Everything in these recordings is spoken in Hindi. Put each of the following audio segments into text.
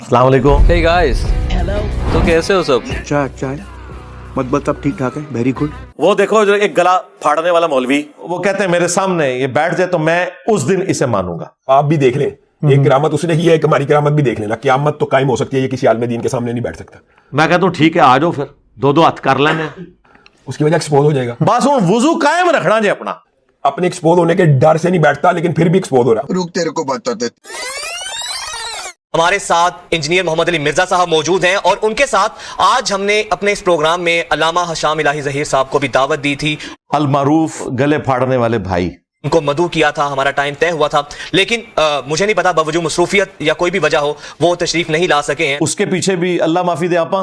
अस्सलाम वालेकुम। Hey guys, hello. तो कैसे हो सब? चाय मतलब ठीक ठाक है, वेरी गुड। वो देखो जो एक गला फाड़ने वाला मौलवी, वो कहते हैं मेरे सामने ये बैठ जाए तो मैं उस दिन इसे मानूंगा। आप भी देख लें, एक करामत उसने की है, एक हमारी करामत भी देख लेना। क़यामत तो कायम हो सकती है, ये किसी आलम दीन के सामने नहीं बैठ सकता। मैं कहता हूँ ठीक है, आ जाओ फिर दो हाथ कर लेने। उसकी वजह एक्सपोज हो जाएगा। बस हूं वुजू कायम रखना जी अपना। अपने एक्सपोज होने के डर से नहीं बैठता, लेकिन फिर भी एक्सपोज हो रहा। रुक तेरे को बताते। हमारे साथ इंजीनियर मोहम्मद अली मिर्जा साहब मौजूद हैं और उनके साथ आज हमने अपने इस प्रोग्राम में अल्लामा हशाम इलाही ज़हीर साहब को भी दावत दी थी। अल मारूफ गले फाड़ने वाले भाई, उनको मदऊ किया था, हमारा टाइम तय हुआ था, लेकिन मुझे नहीं पता बावजूद मसरूफियत या कोई भी वजह हो वो तशरीफ नहीं ला सके हैं। उसके पीछे भी अल्लाह माफी दे आपा।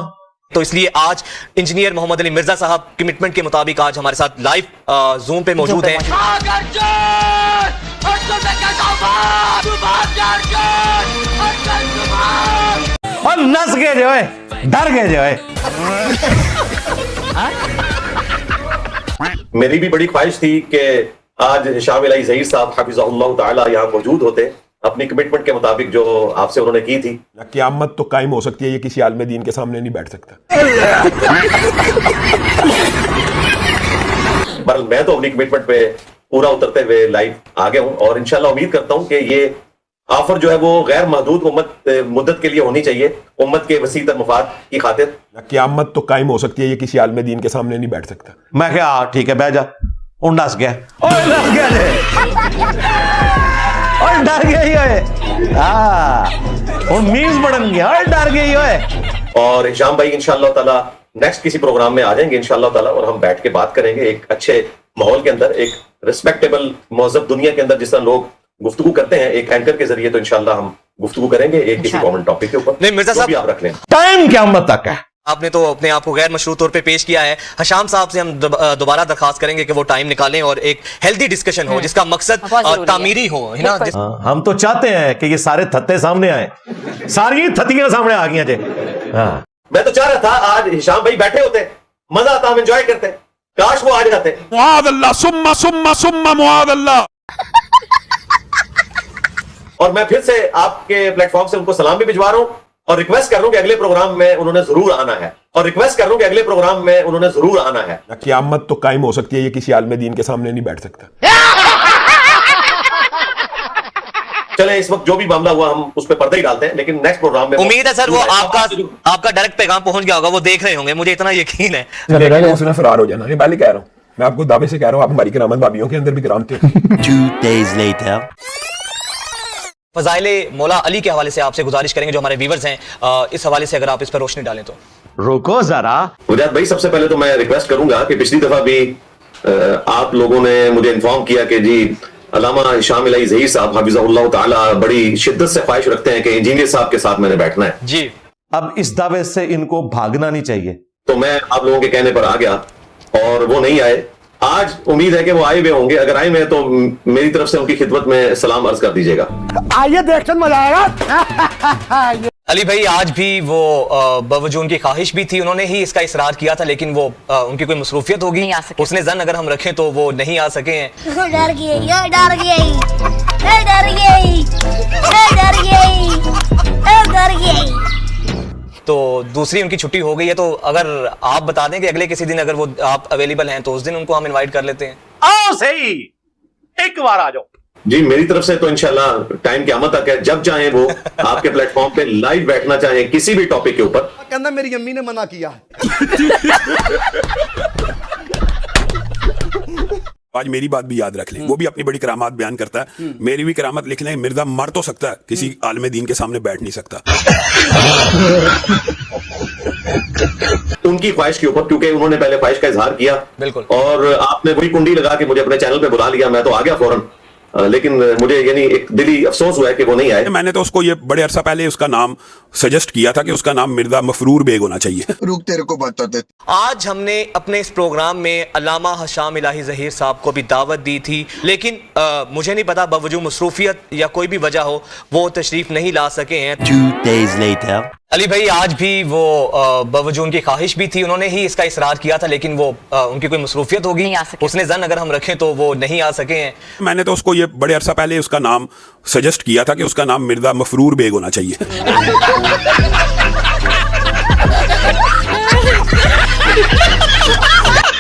तो इसलिए आज इंजीनियर मोहम्मद अली मिर्जा साहब कमिटमेंट के मुताबिक आज हमारे साथ लाइव जूम पे मौजूद हैं। और नस गए जो है, डर गए जो है। मेरी भी बड़ी ख्वाहिश थी कि आज हशाम इलाही ज़हीर साहब हफिज़हुल्लाह ताला यहाँ मौजूद होते, अपनी कमिटमेंट के मुताबिक जो आपसे उन्होंने की थी। क़यामत तो कायम हो सकती है, ये किसी आलम दीन के सामने नहीं बैठ सकता। पर मैं तो अपनी कमिटमेंट पे पूरा उतरते हुए लाइव आ गया हूँ और इंशाल्लाह उम्मीद करता हूँ कि ये ऑफर जो है वो गैर महदूद मुद्दत के लिए होनी चाहिए, उम्मत के वसीतर मफाद की खातिर। क़यामत तो कायम हो सकती है, ये किसी आलम दीन के सामने नहीं बैठ सकता। मैं क्या ठीक है, बह जा। उन्नस गया, ओए नस गया जे, ओए डर गया ही है। हाँ, मीम्स बढ़न गया, ओए डर गई है। और हिशाम भाई इंशाल्लाह ताला नेक्स्ट किसी प्रोग्राम में आ जाएंगे इंशाल्लाह ताला, और हम बैठ के बात करेंगे एक अच्छे माहौल के अंदर, एक रिस्पेक्टेबल महज़ब दुनिया के अंदर जिस तरह लोग गुफ्तगू करते हैं एक एंकर के जरिए। तो इंशाल्लाह हम गुफ्तगू करेंगे एक किसी कॉमन टॉपिक के ऊपर। नहीं मिर्जा साहब, भी आप रख लें। टाइम क़यामत तक है। आपने तो अपने आप को गैर मशरूत तौर पे पेश किया है। हशाम साहब से हम दोबारा दरखास्त करेंगे कि वो टाइम निकालें और एक हेल्दी डिस्कशन हो जिसका मकसद तामीरी हो, है ना? हम तो चाहते हैं कि ये सारे थत्ते सामने आए, सारी थत्तियां सामने आ गई जी। हाँ, मैं तो चाह रहा था आज हिशाम भाई बैठे होते, मजा आता, हम एंजॉय करते, काश वो आ जाते। मुआज़ सुम्मा सुम्मा सुम्मा मुआज़ अल्लाह। और मैं फिर से आपके प्लेटफॉर्म से उनको सलाम भी भिजवा रहा हूं और रिक्वेस्ट कर रहा हूं कि अगले प्रोग्राम में उन्होंने जरूर आना है, और रिक्वेस्ट कर रहा हूं कि अगले प्रोग्राम में उन्होंने जरूर आना है। क़यामत तो कायम हो सकती है, ये किसी आलम दीन के सामने नहीं बैठ सकता। चले इस वक्त जो भी मामला हुआ हम उस पर पर्दा ही डालते हैं, लेकिन नेक्स्ट प्रोग्राम में उम्मीद है सर वो आपका डायरेक्ट पैगाम पहुंच गया होगा, वो देख रहे होंगे, मुझे इतना यकीन है। उसने फरार हो जाना, पहले कह रहा हूँ, मैं आपको दावे से कह रहा हूँ, आप हमारी करामत भाभीयों के अंदर भी करामते। 2 days later. फजाइले मौला अली के हवाले से आपसे गुजारिश करेंगे, जो हमारे व्यूअर्स हैं, इस हवाले से अगर आप इस पर रोशनी डालें तो। रुको जरा गुजरात भाई, सबसे पहले तो मैं रिक्वेस्ट करूंगा कि पिछली दफा भी आप लोगों ने मुझे इन्फॉर्म किया कि जी अल्लामा हशाम इलाही ज़हीर साहब हफिज़हुल्लाह ताला बड़ी शिद्दत से ख्वाहिश रखते हैं कि इंजीनियर साहब के साथ मैंने बैठना है जी। अब इस दावे से इनको भागना नहीं चाहिए। तो मैं आप लोगों के कहने पर आ गया और वो नहीं आए। आज उम्मीद है कि वो आए हुए होंगे, अगर आए हुए हैं तो मेरी तरफ से उनकी खिदमत में सलाम अर्ज कर दीजिएगा। आइए देखते मजा आएगा। अली भाई आज भी वो बावजूद उनकी ख्वाहिश भी थी, उन्होंने ही इसका इसरार किया था, लेकिन वो उनकी कोई मसरूफियत होगी, उसने जन अगर हम रखें तो वो नहीं आ सके हैं। डर गई, डर गई, डर गई, डर गई, डर गई। तो दूसरी उनकी छुट्टी हो गई है, तो अगर आप बता दें कि अगले किसी दिन अगर वो आप अवेलेबल हैं तो उस दिन उनको हम इनवाइट कर लेते हैं। आओ सही, एक बार आ जाओ जी। मेरी तरफ से तो इंशाल्लाह टाइम क़यामत तक है, जब चाहें वो आपके प्लेटफॉर्म पे लाइव बैठना चाहें किसी भी टॉपिक के ऊपर। कहना मेरी अम्मी ने मना किया। आज मेरी बात भी याद रख लें, वो भी अपनी बड़ी करामात बयान करता है, मेरी भी करामत लिख लें। मिर्जा मर तो सकता है, किसी आलम दीन के सामने बैठ नहीं सकता। उनकी ख्वाहिश के ऊपर, क्योंकि उन्होंने पहले ख्वाहिश का इजहार किया, बिल्कुल, और आपने वही कुंडी लगा के मुझे अपने चैनल पे बुला लिया, मैं तो आ गया फौरन, लेकिन मुझे यानी एक दिली अफसोस हुआ है कि वो नहीं आए। मैंने तो उसको ये बड़े अरसा पहले उसका नाम सजेस्ट किया था कि उसका नाम मिर्जा मफरूर बेग होना चाहिए। रुक तेरे को बताते। आज हमने अपने इस प्रोग्राम में अल्लामा हशाम इलाही ज़हीर साहब को भी दावत दी थी, लेकिन मुझे नहीं पता बावजूद मसरूफियत या कोई भी वजह हो वो तशरीफ नहीं ला सके हैं। 2 days later. अली भाई आज भी वो बावजूद उनकी ख्वाहिश भी थी, उन्होंने ही इसका इसरार किया था, लेकिन वो उनकी कोई मसरूफियत होगी, उसने जन अगर हम रखें तो वो नहीं आ सके हैं। मैंने तो उसको ये बड़े अरसा पहले उसका नाम सजेस्ट किया था कि उसका नाम मिर्जा मफरूर बेग होना चाहिए।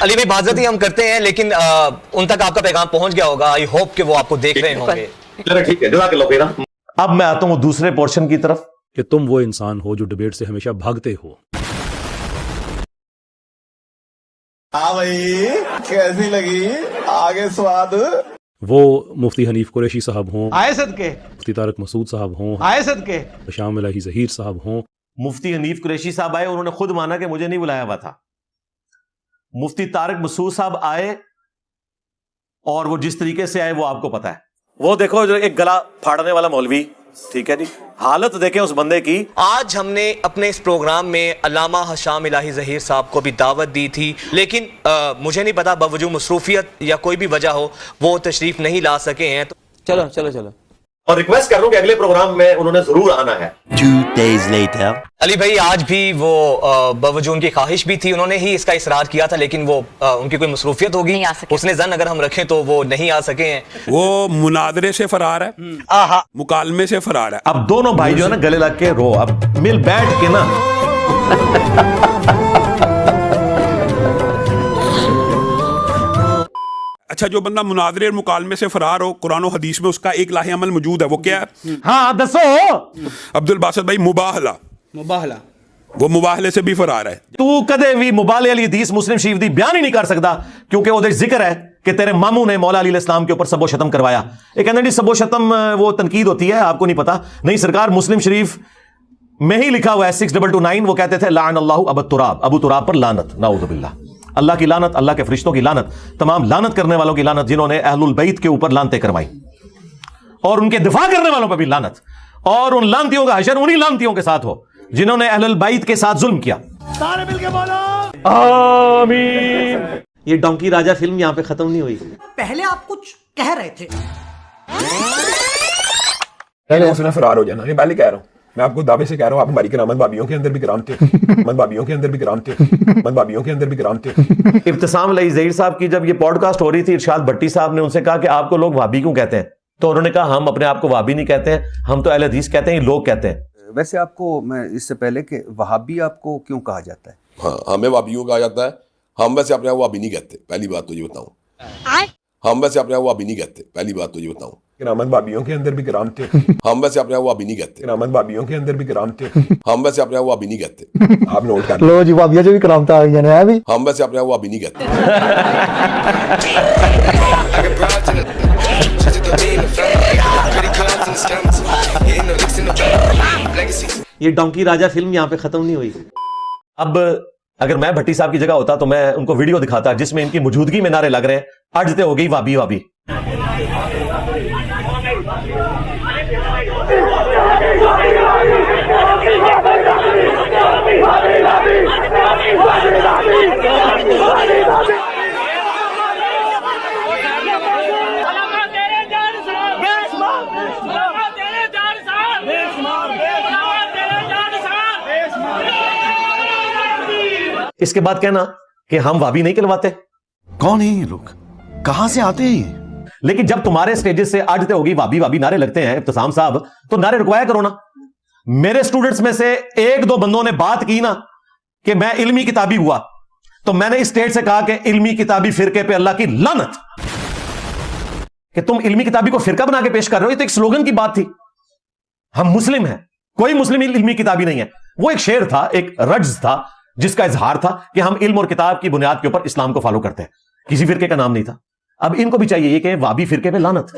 अली भाई बाज़त ही हम करते हैं, लेकिन उन तक आपका पैगाम पहुंच गया होगा। आई होप कि वो आपको देख रहे होंगे। चलो ठीक है, जज़ाकल्लाह खैर। अब मैं आता हूं दूसरे पोर्शन की तरफ कि तुम वो इंसान हो जो डिबेट से हमेशा भागते हो। हाँ भाई, कैसी लगी आगे स्वाद? वो मुफ्ती हनीफ कुरैशी साहब हों, आए सदके, मुफ्ती तारक मसूद साहब हों, आए सदके, हशाम इलाही ज़हीर साहब हों। मुफ्ती हनीफ कुरैशी साहब आए, उन्होंने खुद माना कि मुझे नहीं बुलाया हुआ था। मुफ्ती तारक मसूद साहब आए और वो जिस तरीके से आए वो आपको पता है। वो देखो जो एक गला फाड़ने वाला मौलवी, ठीक है जी, हालत देखें उस बंदे की। आज हमने अपने इस प्रोग्राम में अल्लामा हशाम इलाही ज़हीर साहब को भी दावत दी थी, लेकिन मुझे नहीं पता बावजूद मसरूफियत या कोई भी वजह हो वो तशरीफ नहीं ला सके हैं। तो चलो चलो चलो, और रिक्वेस्ट कर रहा हूं कि अगले प्रोग्राम में उन्होंने जरूर आना है। 2 days later. अली भाई आज भी वो बावजूद उनकी ख्वाहिश भी थी, उन्होंने ही इसका इसरार किया था, लेकिन वो उनकी कोई मसरूफियत होगी, उसने जन अगर हम रखें तो वो नहीं आ सके हैं। वो मुनादरे से फरार है, मुकालमे से फरार है। अब दोनों भाई जो है ना गले लग के रो, अब मिल बैठ के ना। अच्छा, जो बंदा मुनादरे और मुकालमे से फरार हो, कुरान और हदीस में उसका एक लाहे अमल मौजूद है, वो क्या है? हाँ दसो। अब्दुल बासित भाई, मुबाहला। मुबाहला, वो मुबाहले से भी फरार है। तू कदे भी मुबाले अली हदीस मुस्लिम शरीफ दी बयान ही नहीं कर सकता, क्योंकि वो जिक्र है कि तेरे मामू ने मौला अली इस्लाम के ऊपर सबो शतम करवाया। एक कहते सबो शतम वो तनकीद होती है, आपको नहीं पता। नहीं सरकार, मुस्लिम शरीफ में ही लिखा हुआ है 6229, वो कहते थे लान अल्लाहु अबू तुराब, अबू तुराब पर लानत, नाऊज़ु बिल्लाह। अल्लाह की लानत, अल्लाह के फरिश्तों की लानत, तमाम लानत करने वालों की लानत, जिन्होंने अहलुल बैत के ऊपर लानतें करवाई, और उनके दिफा करने वालों पर भी लानत, और उन लानतियों का हशर उन्हीं लानतियों के साथ हो जिन्होंने अहलुल बैत के साथ जुल्म किया। सारे मिलके बोलो आमीन। ये डोंकी राजा फिल्म यहां पे खत्म नहीं हुई। पहले आप कुछ कह रहे थे, पहले उसने फरार हो जाना, ये पहले कह रहा हूँ, मैं आपको दावे से कह रहा हूँ, आप हमारी करामत भाभीयों के अंदर भी कराम थे, मत भाभीयों के अंदर भी कराम थे, मत भाभीयों के अंदर भी कराम थे। इब्तिसाम इलाही ज़हीर साहब की जब ये पॉडकास्ट हो रही थी, इरशाद भट्टी साहब ने उनसे कहा कि आपको लोग वाबी क्यों कहते हैं, तो उन्होंने कहा हम अपने आप को वाबी नहीं कहते हैं, हम तो अहले हदीस कहते हैं, ये लोग कहते हैं। वैसे आपको मैं इससे पहले कि वहाबी आपको क्यों कहा जाता है? हाँ, हमें वाबियों कहा जाता है। हम वैसे अपने आप वाबी नहीं कहते, पहली बात तो ये बताऊं। हम वैसे अपने आप वाबी नहीं कहते, पहली बात तो ये बताऊं। करामत भाभीयों के अंदर भी कराम थे, हम वैसे अपने आप वाबी नहीं कहते। करामत भाभीयों के अंदर भी कराम थे, हम वैसे अपने आप वाबी नहीं कहते। आप नोट कर लो जी, वाबिया जो भी करामता आ गई है अभी। हम वैसे अपने आप वाबी नहीं कहते। ये डोंकी राजा फिल्म यहां पे खत्म नहीं हुई। अब अगर मैं भट्टी साहब की जगह होता तो मैं उनको वीडियो दिखाता जिसमें इनकी मौजूदगी में नारे लग रहे हैं, अजते हो गई वाबी वाबी। इसके बाद कहना कि हम वाबी नहीं कहलवाते। कौन है ये लोग, कहां से आते हैं? लेकिन जब तुम्हारे स्टेजेस से आज होगी वाबी वाबी नारे लगते हैं इब्तिसाम साहब, तो नारे रुकवाया करो ना। मेरे स्टूडेंट्स में से एक दो बंदों ने बात की ना कि मैं इल्मी किताबी हुआ, तो मैंने इस स्टेज से कहा कि इल्मी किताबी फिरके पे अल्लाह की लानत, कि तुम इल्मी किताबी को फिरका बना के पेश कर रहे हो। ये तो एक स्लोगन की बात थी, हम मुस्लिम हैं, कोई मुस्लिम इल्मी किताबी नहीं है। वो एक शेर था, एक रज्ज था, जिसका इजहार था कि हम इल्म और किताब की बुनियाद के ऊपर इस्लाम को फॉलो करते हैं, किसी फिरके का नाम नहीं था। अब इनको भी चाहिए ये कि वाबी फिरके पे लानत।